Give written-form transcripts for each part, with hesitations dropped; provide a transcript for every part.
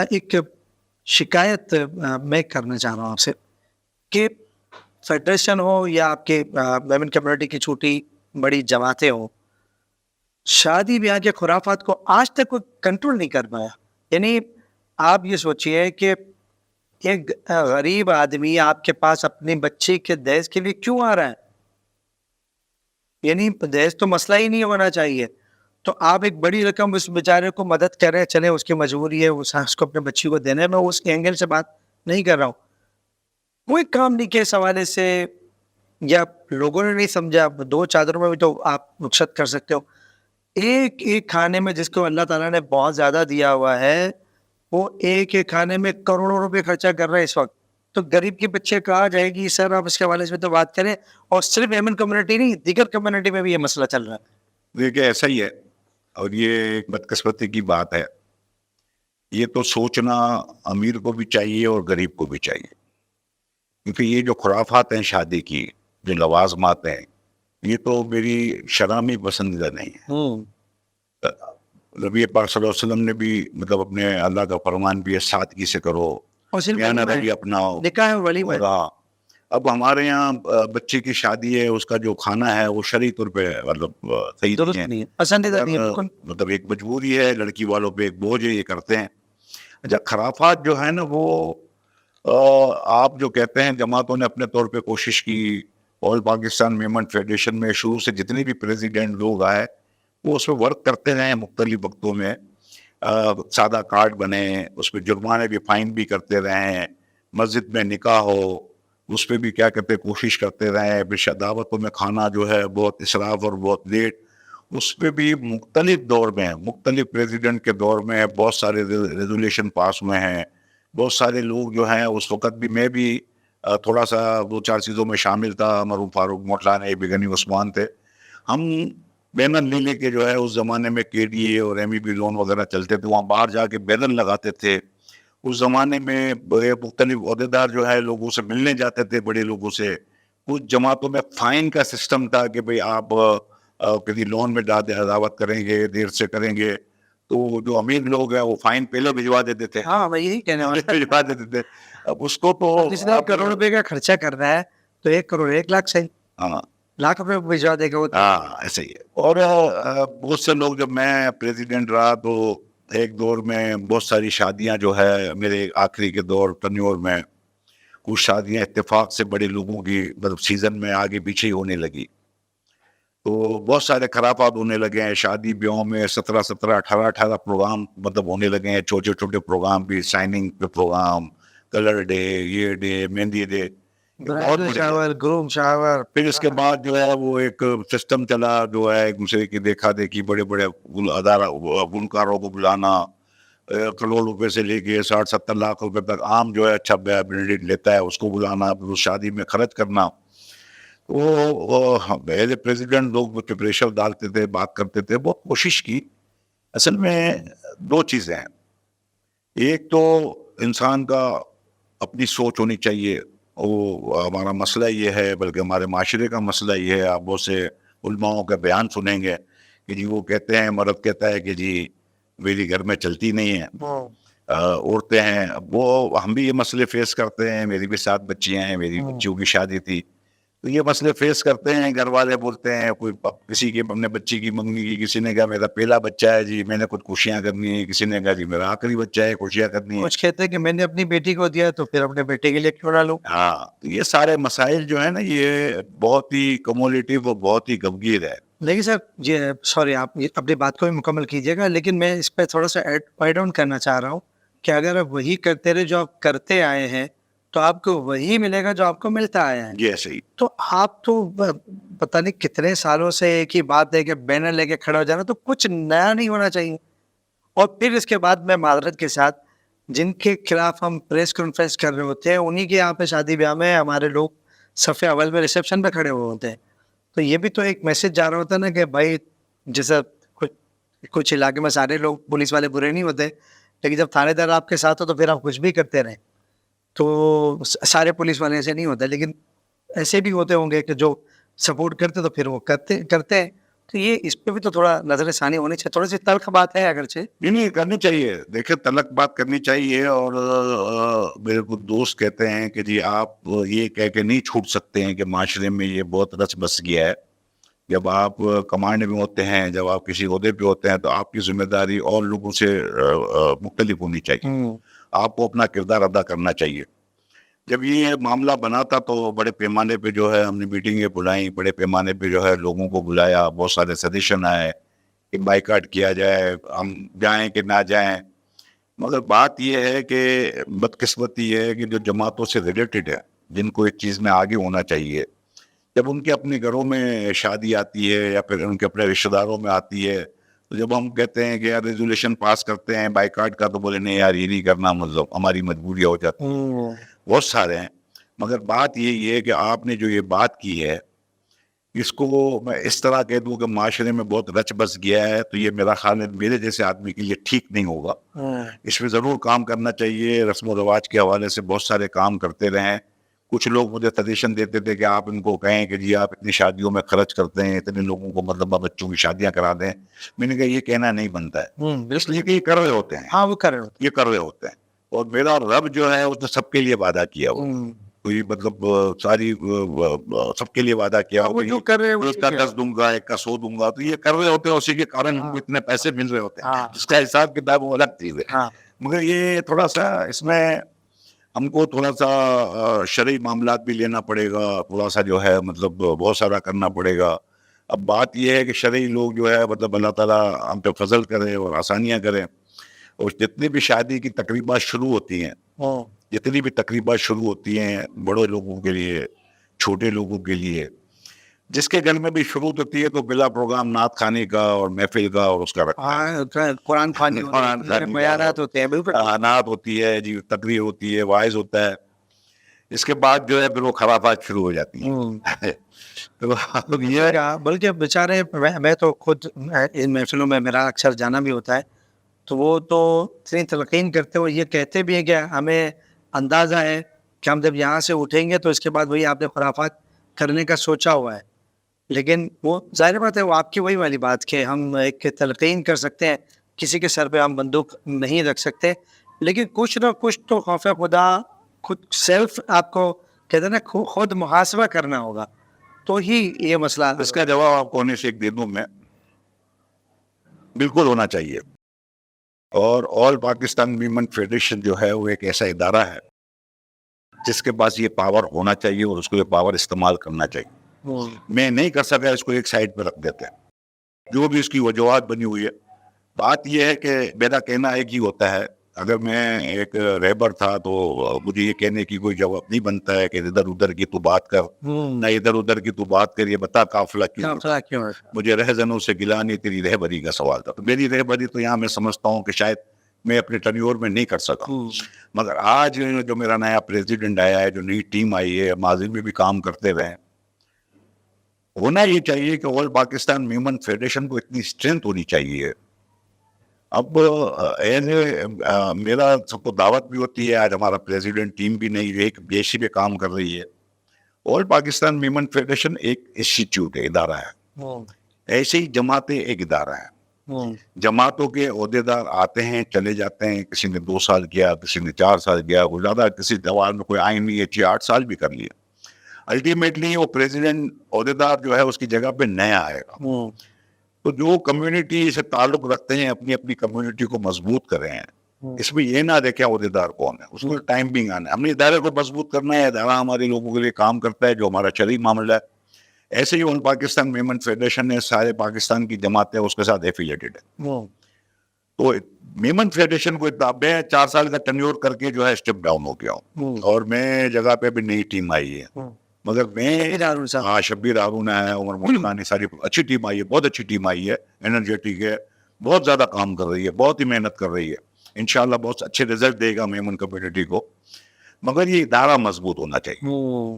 ایک شکایت میں کرنا چاہ رہا ہوں آپ سے کہ فیڈریشن ہو یا آپ کے ویمن کمیونٹی کی چھوٹی بڑی جماعتیں ہوں، شادی بیاہ کے خرافات کو آج تک کوئی کنٹرول نہیں کر پایا. یعنی آپ یہ سوچئے کہ ایک غریب آدمی آپ کے پاس اپنی بچی کے دہیج کے لیے کیوں آ رہا ہے؟ یعنی دہیج تو مسئلہ ہی نہیں ہونا چاہیے، تو آپ ایک بڑی رقم اس بیچارے کو مدد کریں، چلیں اس کی مجبوری ہے اس کو اپنے بچی کو دینے میں، اس کے اینگل سے بات نہیں کر رہا ہوں. کوئی کام نہیں کیا اس حوالے سے، یا لوگوں نے نہیں سمجھا. 2 چادروں میں بھی تو آپ رخصت کر سکتے ہو. ایک ایک کھانے میں جس کو اللہ تعالیٰ نے بہت زیادہ دیا ہوا ہے، وہ ایک ایک کھانے میں کروڑوں روپے خرچہ کر رہے ہیں اس وقت. تو غریب کے بچے کہا جائے گی سر آپ اس کے حوالے سے تو بات کریں. اور صرف ایمن کمیونٹی نہیں، دیگر کمیونٹی میں بھی یہ مسئلہ چل رہا ہے. دیکھیں ایسا ہی ہے، اور یہ ایک بدقسمتی کی بات ہے. یہ تو سوچنا امیر کو بھی چاہیے اور غریب کو بھی چاہیے، کیونکہ یہ جو خرافات ہیں شادی کی، جو لوازمات ہیں، یہ تو میری شرح میں پسندیدہ نہیں ہے. نبی پاک صلی اللہ علیہ وسلم نے بھی مطلب اپنے اللہ کا فرمان بھی ہے سادگی سے کرو، میانہ روی اپناؤ. نکاح ولیمہ. اب ہمارے یہاں بچے کی شادی ہے، اس کا جو کھانا ہے وہ شرعی طور پہ مطلب صحیح نہیں ہے، پسندیدہ نہیں ہے. مطلب ایک مجبوری ہے، لڑکی والوں پہ ایک بوجھ ہے، یہ کرتے ہیں. اچھا، خرافات جو ہے نا وہ آپ جو کہتے ہیں جماعتوں نے اپنے طور پہ کوشش کی. آل پاکستان ویمن فیڈریشن میں شروع سے جتنے بھی پریزیڈنٹ لوگ آئے وہ اس پہ ورک کرتے رہے ہیں مختلف وقتوں میں. سادہ کارڈ بنے، اس پہ جرمانے بھی، فائن بھی کرتے رہے ہیں. مسجد میں نکاح ہو اس پہ بھی کیا کہتے کوشش کرتے رہے ہیں. پھر دعوتوں میں کھانا جو ہے بہت اسراف اور بہت لیٹ، اس پہ بھی مختلف دور میں، مختلف پریزیڈنٹ کے دور میں بہت سارے ریزولیشن پاس ہوئے ہیں. بہت سارے لوگ جو ہیں، اس وقت بھی میں بھی تھوڑا سا 2-4 چیزوں میں شامل تھا. مرحوم فاروق موٹلانے، بگنی عثمان تھے. ہم بینر لے کے جو ہے اس زمانے میں کے ڈی اے اور ایم ای بی لون وغیرہ چلتے تھے، وہاں باہر جا کے بینر لگاتے تھے. اس زمانے میں مختلف عہدیدار جو ہے لوگوں سے ملنے جاتے تھے، بڑے لوگوں سے. کچھ جماعتوں میں فائن کا سسٹم تھا کہ بھئی آپ کسی لون میں دعوت کریں گے، دیر سے کریں گے تو جو امیر لوگ ہیں وہ فائن پہلے بھجوا دیتے تھے. ہاں میں یہی کہنے والا تھا. بھجوا دیتے تھے. اب اس کو تو جس نے 1 کروڑ روپے کا خرچہ کر رہا ہے تو 1 کروڑ 1 لاکھ صحیح، ہاں لاکھ روپے بھجوا دے گا وہ. ہاں ایسے ہی ہے. اور بہت سے لوگ، جب میں پریزیڈنٹ رہا تو ایک دور میں بہت ساری شادیاں جو ہے میرے آخری کے دور ٹنیور میں، کچھ شادیاں اتفاق سے بڑے لوگوں کی مطلب سیزن میں آگے پیچھے ہی ہونے لگی. تو بہت سارے خرافات ہونے لگے ہیں شادی بیاہوں میں. 17-18 پروگرام مطلب ہونے لگے ہیں، چھوٹے چھوٹے پروگرام بھی، سائننگ پہ پروگرام، کلر ڈے، یہ ڈے، مہندی ڈے، بہت شاور، گروم شاور. پھر اس کے بعد جو ہے وہ ایک سسٹم چلا جو ہے ایک دوسرے کی دیکھا دیکھی، بڑے بڑے گلکاروں کو بلانا، کروڑ روپے سے لے کے 60-70 لاکھ روپے تک عام جو ہے اچھا برانڈیڈ لیتا ہے اس کو بلانا، پھر اس شادی میں خرچ کرنا. وہ ایز اے پریزیڈنٹ لوگ پریشر ڈالتے تھے، بات کرتے تھے، بہت کوشش کی. اصل میں 2 چیزیں ہیں. ایک تو انسان کا اپنی سوچ ہونی چاہیے. وہ ہمارا مسئلہ یہ ہے، بلکہ ہمارے معاشرے کا مسئلہ یہ ہے. آپ بہت سے علماؤں کا بیان سنیں گے کہ جی وہ کہتے ہیں، مرد کہتا ہے کہ جی میری گھر میں چلتی نہیں ہے. عورتیں ہیں، وہ ہم بھی یہ مسئلے فیس کرتے ہیں. میری بھی 7 بچیاں ہیں، میری بچیوں کی شادی تھی تو یہ مسئلے فیس کرتے ہیں. گھر والے بولتے ہیں، کوئی کسی کی اپنے بچی کی منگنی کی، کسی نے کہا میرا پہلا بچہ ہے جی میں نے کچھ خوشیاں کرنی ہیں، کسی نے کہا جی میرا آخری بچہ ہے، خوشیاں کرنی ہیں. کچھ کہتے ہیں کہ میں نے اپنی بیٹی کو دیا تو پھر اپنے بیٹے کے لیے کیوں نہ لوں. ہاں، تو یہ سارے مسائل جو ہیں نا یہ بہت ہی کمولیٹیو اور بہت ہی گمگیر ہے. لیکن سر سوری آپ اپنی بات کو بھی مکمل کیجیے گا، لیکن میں اس پہ تھوڑا سا ایڈ آن کرنا چاہ رہا ہوں کہ اگر آپ وہی کرتے رہے جو آپ کرتے آئے ہیں تو آپ کو وہی ملے گا جو آپ کو ملتا آیا ہے. یہ صحیح. تو آپ تو پتہ نہیں کتنے سالوں سے ایک ہی بات ہے کہ بینر لے کے کھڑا ہو جانا، تو کچھ نیا نہیں ہونا چاہیے. اور پھر اس کے بعد میں معذرت کے ساتھ جن کے خلاف ہم پریس کانفرنس کر رہے ہوتے ہیں انہی کے یہاں پہ شادی بیاہ میں ہمارے لوگ صف اول میں ریسیپشن پہ کھڑے ہوئے ہوتے ہیں. تو یہ بھی تو ایک میسج جا رہا ہوتا ہے نا کہ بھائی جیسا کچھ علاقے میں سارے لوگ پولیس والے برے نہیں ہوتے، لیکن جب تھانے دار آپ کے ساتھ ہو تو پھر آپ کچھ بھی کرتے رہیں. تو سارے پولیس والے ایسے نہیں ہوتے، لیکن ایسے بھی ہوتے ہوں گے کہ جو سپورٹ کرتے تو پھر وہ کرتے ہیں. تو یہ اس پہ بھی تو تھوڑا نظر ثانی ہونی چاہیے. تھوڑی سی تلخ بات ہے اگرچہ. نہیں کرنی چاہیے. دیکھیں تلک بات کرنی چاہیے. اور میرے کو دوست کہتے ہیں کہ جی آپ یہ کہہ کے نہیں چھوٹ سکتے ہیں کہ معاشرے میں یہ بہت رچ بس گیا ہے. جب آپ کمانڈ میں ہوتے ہیں, جب آپ کسی عہدے پہ ہوتے ہیں, تو آپ کی ذمہ داری اور لوگوں سے مختلف ہونی چاہیے. آپ کو اپنا کردار ادا کرنا چاہیے. جب یہ معاملہ بنا تھا تو بڑے پیمانے پہ جو ہے ہم نے میٹنگیں بلائیں, بڑے پیمانے پہ جو ہے لوگوں کو بلایا, بہت سارے سجیشن آئے کہ بائیکاٹ کیا جائے, ہم جائیں کہ نہ جائیں. مگر بات یہ ہے کہ بدقسمتی یہ ہے کہ جو جماعتوں سے ریلیٹڈ ہے, جن کو ایک چیز میں آگے ہونا چاہیے, جب ان کے اپنے گھروں میں شادی آتی ہے یا پھر ان کے اپنے رشتہ داروں میں آتی ہے, تو جب ہم کہتے ہیں کہ یار ریزولیشن پاس کرتے ہیں بائیکاٹ کا, تو بولے نہیں یار یہ نہیں کرنا, مطلب ہماری مجبوری ہو جاتی ہے. بہت سارے ہیں. مگر بات یہی ہے کہ آپ نے جو یہ بات کی ہے, اس کو میں اس طرح کہہ دوں کہ معاشرے میں بہت رچ بس گیا ہے, تو یہ میرا خیال ہے میرے جیسے آدمی کے لیے ٹھیک نہیں ہوگا. اس میں ضرور کام کرنا چاہیے. رسم و رواج کے حوالے سے بہت سارے کام کرتے رہیں. کچھ لوگ مجھے سجیشن دیتے تھے کہ آپ ان کو کہیں کہ جی آپ اتنی شادیوں میں خرچ کرتے ہیں, اتنے لوگوں کو مطلب بچوں کی شادیاں کرا دیں. میں نے کہا یہ کہنا نہیں بنتا ہے, اس لیے کہ یہ کر رہے ہوتے ہیں. ہاں وہ کر رہے ہوتے یہ کر رہے ہوتے ہیں. اور میرا رب جو ہے اس نے سب کے لیے وعدہ کیا ہوا, کوئی مطلب ساری سب کے لیے وعدہ کیا ہوا, جو کر رہے ایک کا 10 دوں گا, ایک کا 100 دوں گا. تو یہ کر رہے ہوتے ہیں, اسی کے کارن ہم کو اتنے پیسے مل رہے ہوتے ہیں. اس کا حساب کتاب وہ الگ چیز ہے. مگر یہ تھوڑا سا اس میں ہم کو تھوڑا سا شرعی معاملات بھی لینا پڑے گا, تھوڑا سا جو ہے مطلب بہت سارا کرنا پڑے گا. اب بات یہ ہے کہ شرعی لوگ جو ہے مطلب اللہ تعالیٰ ہم پہ فضل کریں اور آسانیاں کریں. اور جتنی بھی شادی کی تقریبات شروع ہوتی ہیں, جتنی بھی تقریبات شروع ہوتی ہیں بڑے لوگوں کے لیے, چھوٹے لوگوں کے لیے, جس کے گھر میں بھی شروع ہوتی ہے, تو بلا پروگرام نعت خانے کا اور محفل کا اور اس کا قرآن خوانی بیانات ہوتے ہیں. بالکل نعت ہوتی ہے جی, تقریر ہوتی ہے, واعظ ہوتا ہے. اس کے بعد جو ہے پھر وہ خرافات شروع ہو جاتی ہیں. تو یہ بلکہ بیچارے, میں تو خود ان محفلوں میں میرا اکثر جانا بھی ہوتا ہے, تو وہ تو اتنی تلقین کرتے ہوئے یہ کہتے بھی ہیں کہ ہمیں اندازہ ہے کہ ہم جب یہاں سے اٹھیں گے تو اس کے بعد وہی آپ نے خرافات کرنے کا سوچا ہوا ہے. لیکن وہ ظاہر بات ہے, وہ آپ کی وہی والی بات کہ ہم ایک تلقین کر سکتے ہیں, کسی کے سر پہ ہم بندوق نہیں رکھ سکتے, لیکن کچھ نہ کچھ تو خوف خدا, خود سیلف آپ کو کہتے ہیں نا, خود محاسبہ کرنا ہوگا, تو ہی یہ مسئلہ. اس کا جواب آپ کو ہونے سے ایک دے دوں میں, بالکل ہونا چاہیے. اور آل پاکستان ویمن فیڈریشن جو ہے وہ ایک ایسا ادارہ ہے جس کے پاس یہ پاور ہونا چاہیے اور اس کو یہ پاور استعمال کرنا چاہیے. میں نہیں کر سکا, اس کو ایک سائڈ پہ رکھ دیتے ہیں, جو بھی اس کی وجوہات بنی ہوئی ہے. بات یہ ہے کہ میرا کہنا ایک ہی ہوتا ہے, اگر میں ایک رہبر تھا تو مجھے یہ کہنے کی کوئی جواب نہیں بنتا ہے کہ ادھر ادھر کی تو بات کر, نہ ادھر ادھر کی تو بات کر, یہ بتا قافلہ کیوں. مجھے رہزنوں سے گلا نہیں, تیری رہبری کا سوال تھا. تو میری رہبری تو یہاں میں سمجھتا ہوں کہ شاید میں اپنے ٹرنیور میں نہیں کر سکا. مگر آج جو میرا نیا پریزیڈنٹ آیا ہے, جو نئی ٹیم آئی ہے, ماضی میں بھی کام کرتے رہے, ہونا یہ چاہیے کہ آل پاکستان ویمن فیڈریشن کو اتنی اسٹرینتھ ہونی چاہیے. اب میرا سب کو دعوت بھی ہوتی ہے, آج ہمارا پریزیڈنٹ ٹیم بھی نہیں, ایک بیشی پہ کام کر رہی ہے. آل پاکستان ویمن فیڈریشن ایک انسٹیٹیوٹ ہے, ادارہ ہے. ایسے ہی جماعتیں ایک ادارہ ہے. جماعتوں کے عہدیدار آتے ہیں چلے جاتے ہیں, کسی نے 2 سال کیا, کسی نے 4 سال کیا, وہ زیادہ کسی جواب میں کوئی آئین نہیں ہے 6-8 سال بھی کر لیے. الٹیمیٹلی وہ پریزیڈنٹ عہدیدار جو ہے اس کی جگہ پہ نیا آئے گا. تو جو کمیونٹی سے تعلق رکھتے ہیں اپنی اپنی کمیونٹی کو مضبوط کر رہے ہیں, اس میں یہ نہ دیکھیں عہدیدار کون ہے, اس کو ٹائمنگ آنا ہے. ہم نے ادارے کو مضبوط کرنا ہے, ادارہ ہمارے لوگوں کے لیے کام کرتا ہے, جو ہمارا شرعی معاملہ ہے. ایسے ہی آل پاکستان ویمن فیڈریشن ہے, سارے پاکستان کی جماعتیں اس کے ساتھ ایفیلیٹڈ ہے. تو ویمن فیڈریشن کو میں 4 سال کا ٹرنیور کر کے جو ہے اسٹیپ ڈاؤن ہو گیا ہوں, اور میں جگہ پہ بھی نئی ٹیم آئی ہے. مگر میں شبیر ہارون ہے, عمر ملتانی, ساری اچھی ٹیم آئی ہے, بہت اچھی ٹیم آئی ہے, انرجیٹک ہے, بہت زیادہ کام کر رہی ہے, بہت ہی محنت کر رہی ہے. انشاءاللہ بہت اچھے رزلٹ دے گا ویمن کمیونٹی کو. مگر یہ ادارہ مضبوط ہونا چاہیے.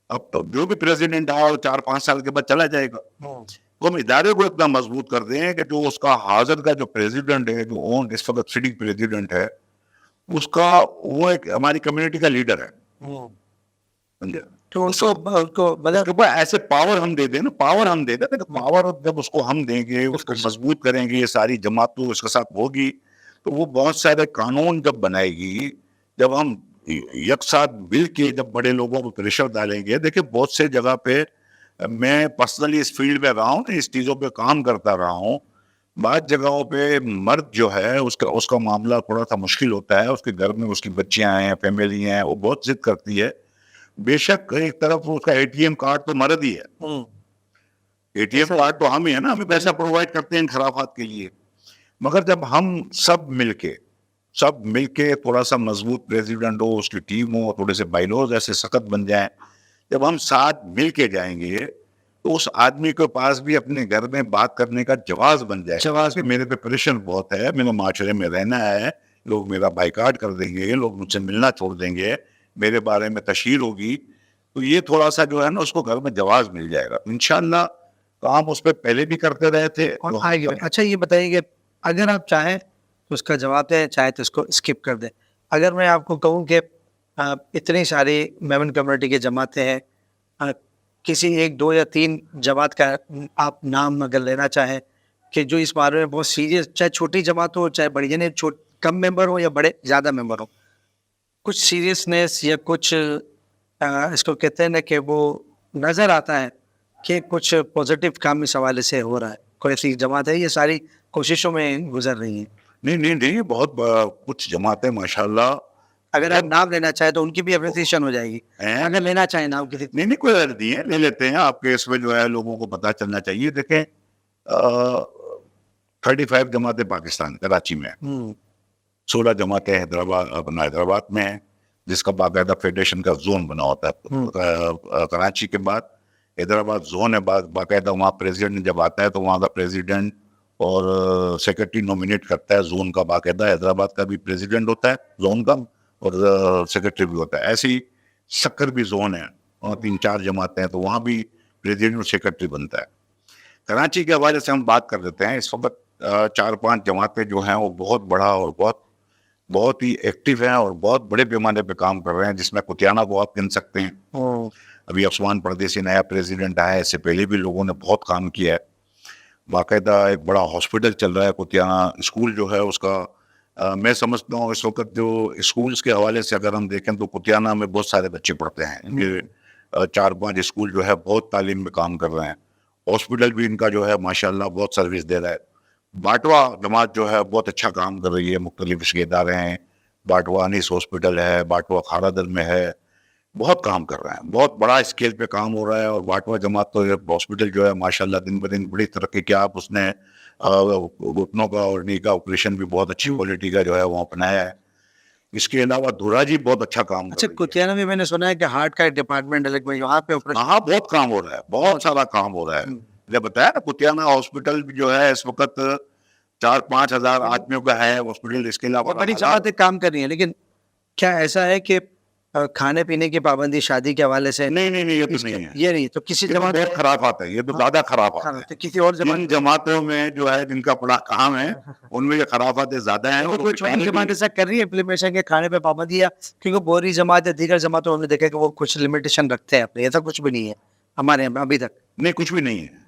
اب تو جو بھی پریزیڈنٹ آیا 4-5 سال کے بعد چلا جائے گا, تو ہم ادارے کو اتنا مضبوط کر دیں کہ جو اس کا حاضر کا جو پریزیڈنٹ ہے, جو اس وقت سٹنگ پریزیڈنٹ ہے, اس کا وہ ایک ہماری کمیونٹی کا لیڈر ہے. تو اس کو مطلب اس کے اوپر ایسے پاور ہم دے دیں نا, پاور ہم دے دیں, لیکن پاور جب اس کو ہم دیں گے, اس کو مضبوط کریں گے, یہ ساری جماعت تو اس کے ساتھ ہوگی, تو وہ بہت سارے قانون جب بنائے گی, جب ہم یک ساتھ مل کے جب بڑے لوگوں کو پریشر ڈالیں گے. دیکھیں بہت سے جگہ پہ میں پرسنلی اس فیلڈ میں رہا ہوں, اس چیزوں پہ کام کرتا رہا ہوں. بعض جگہوں پہ مرد جو ہے اس کا معاملہ تھوڑا سا مشکل ہوتا ہے, اس کے گھر میں اس کی بچیاں ہیں, فیملی ہیں, وہ بہت ضد کرتی ہے. بے شک ایک طرف اس کا اے ٹی ایم کارڈ تو مرد ہی ہے, اے ٹی ایم کارڈ تو ہم ہی ہے نا, ہمیں پیسہ پرووائڈ کرتے ہیں ان خرافات کے لیے. مگر جب ہم سب مل کے تھوڑا سا مضبوط پریزیڈنٹ ہو, اس کی ٹیم ہو, تھوڑے سے بائیلوز ایسے سخت بن جائیں, جب ہم ساتھ مل کے جائیں گے تو اس آدمی کے پاس بھی اپنے گھر میں بات کرنے کا جواز بن جائے. جواز کہ میرے پہ پریشر بہت ہے, میرے معاشرے میں رہنا ہے, لوگ میرا بائیکاٹ کر دیں گے, لوگ مجھ سے ملنا چھوڑ دیں گے, میرے بارے میں تشہیر ہوگی, تو یہ تھوڑا سا جو ہے نا اس کو گھر میں جواز مل جائے گا. انشاءاللہ کام اس پہ پہلے بھی کرتے رہے تھے. اچھا یہ بتائیے کہ اگر آپ چاہیں تو اس کا جواب دیں, چاہے تو اس کو اسکپ کر دیں. اگر میں آپ کو کہوں کہ اتنی ساری میمن کمیونٹی کی جماعتیں ہیں, کسی ایک دو یا تین جماعت کا آپ نام اگر لینا چاہیں کہ جو اس بارے میں بہت سیریس, چاہے چھوٹی جماعت ہو چاہے بڑی, یعنی کم ممبر ہو یا بڑے زیادہ ممبر ہو, کچھ سیریسنیس یا کچھ اس کو کہتے ہیں نا کہ وہ نظر آتا ہے کہ کچھ پازیٹیو کام اس حوالے سے ہو رہا ہے, کوئی ایسی جماعت ہے؟ یہ ساری کوششوں میں گزر رہی ہیں. نہیں, بہت کچھ جماعتیں ماشاءاللہ. اگر آپ نام لینا چاہیں تو ان کی بھی اپریسیشن ہو جائے گی, اگر لینا چاہیں نام کسی. نہیں کوئی غلط نہیں ہے, لے لیتے ہیں. آپ کے اس میں جو ہے لوگوں کو پتہ چلنا چاہیے. دیکھیں 35 جماعتیں پاکستان کراچی میں, 16 جماعتیں حیدرآباد میں ہیں, جس کا باقاعدہ فیڈریشن کا زون بنا ہوتا ہے. کراچی کے بعد حیدرآباد زون ہے, باقاعدہ وہاں پریزیڈنٹ جب آتا ہے تو وہاں کا پریزیڈنٹ اور سیکرٹری نومینیٹ کرتا ہے زون کا. باقاعدہ حیدرآباد کا بھی پریزیڈنٹ ہوتا ہے زون کا, اور سیکرٹری بھی ہوتا ہے. ایسے ہی سکر بھی زون ہے, اور 3-4 جماعتیں ہیں, تو وہاں بھی پریزیڈنٹ اور سیکرٹری بنتا ہے. کراچی کے حوالے سے ہم بات کر دیتے ہیں. اس وقت 4-5 جماعتیں جو ہیں وہ بہت بڑا اور بہت ہی ایکٹیو ہیں اور بہت بڑے پیمانے پہ کام کر رہے ہیں, جس میں کتیانہ کو آپ گن سکتے ہیں. ابھی عثمان پردیسی نیا پریزیڈنٹ آیا ہے, اس سے پہلے بھی لوگوں نے بہت کام کیا ہے. باقاعدہ ایک بڑا ہاسپٹل چل رہا ہے کتیانہ. اسکول جو ہے اس کا میں سمجھتا ہوں اس وقت جو اسکولز کے حوالے سے اگر ہم دیکھیں تو کتیانہ میں بہت سارے بچے پڑھتے ہیں. ان کے 4-5 اسکول جو ہے بہت تعلیم میں کام کر رہے ہیں. ہاسپٹل بھی ان کا جو ہے ماشاءاللہ بہت سروس دے رہا ہے. باٹوا جماعت جو ہے بہت اچھا کام کر رہی ہے, مختلف اس کے ادارے ہیں. باٹوا انیس ہاسپٹل ہے, باٹوا کھارا دل میں ہے, بہت کام کر رہے ہیں, بہت بڑا اسکیل پہ کام ہو رہا ہے. اور باٹوا جماعت تو ہاسپٹل جو ہے ماشاءاللہ دن بدن بڑی ترقی کیا. آپ اس نے گھٹنوں کا اور نی کا آپریشن بھی بہت اچھی کوالٹی کا جو ہے وہ اپنایا ہے. اس کے علاوہ دھورا جی بہت اچھا کام کر رہی ہے. کتیانہ میں نے سنا ہے کہ ہارٹ کا ڈپارٹمنٹ الگ میں, یہاں پہ ہاں بہت کام ہو رہا ہے, بہت سارا کام ہو رہا ہے. نے بتایا نا کتیانہ ہاسپٹل جو ہے اس وقت 4-5 ہزار آدمیوں کا ہے ہاسپٹل. اس کے علاوہ بڑی جماعتیں کام کر رہی ہیں, لیکن کیا ایسا ہے کہ کھانے پینے کی پابندی شادی کے حوالے سے؟ نہیں یہ تو نہیں ہے, یہ نہیں. تو کسی جماعت بہت خرافات ہے, یہ تو زیادہ خرافات ہے. کسی اور جن جماعتوں میں جو ہے جن کا بڑا کام ہے ان میں یہ خرافاتیں زیادہ ہیں. کوئی چھوٹی جماعت ایسا کر رہی ہے امپلیمنٹیشن کے کھانے پہ پابندی, یا کیونکہ بوری جماعت یا دیگر جماعتوں نے دیکھا کہ وہ کچھ لمیٹیشن رکھتے ہیں اپنے, ایسا کچھ بھی نہیں ہے ہمارے یہاں ابھی تک. نہیں کچھ بھی نہیں ہے.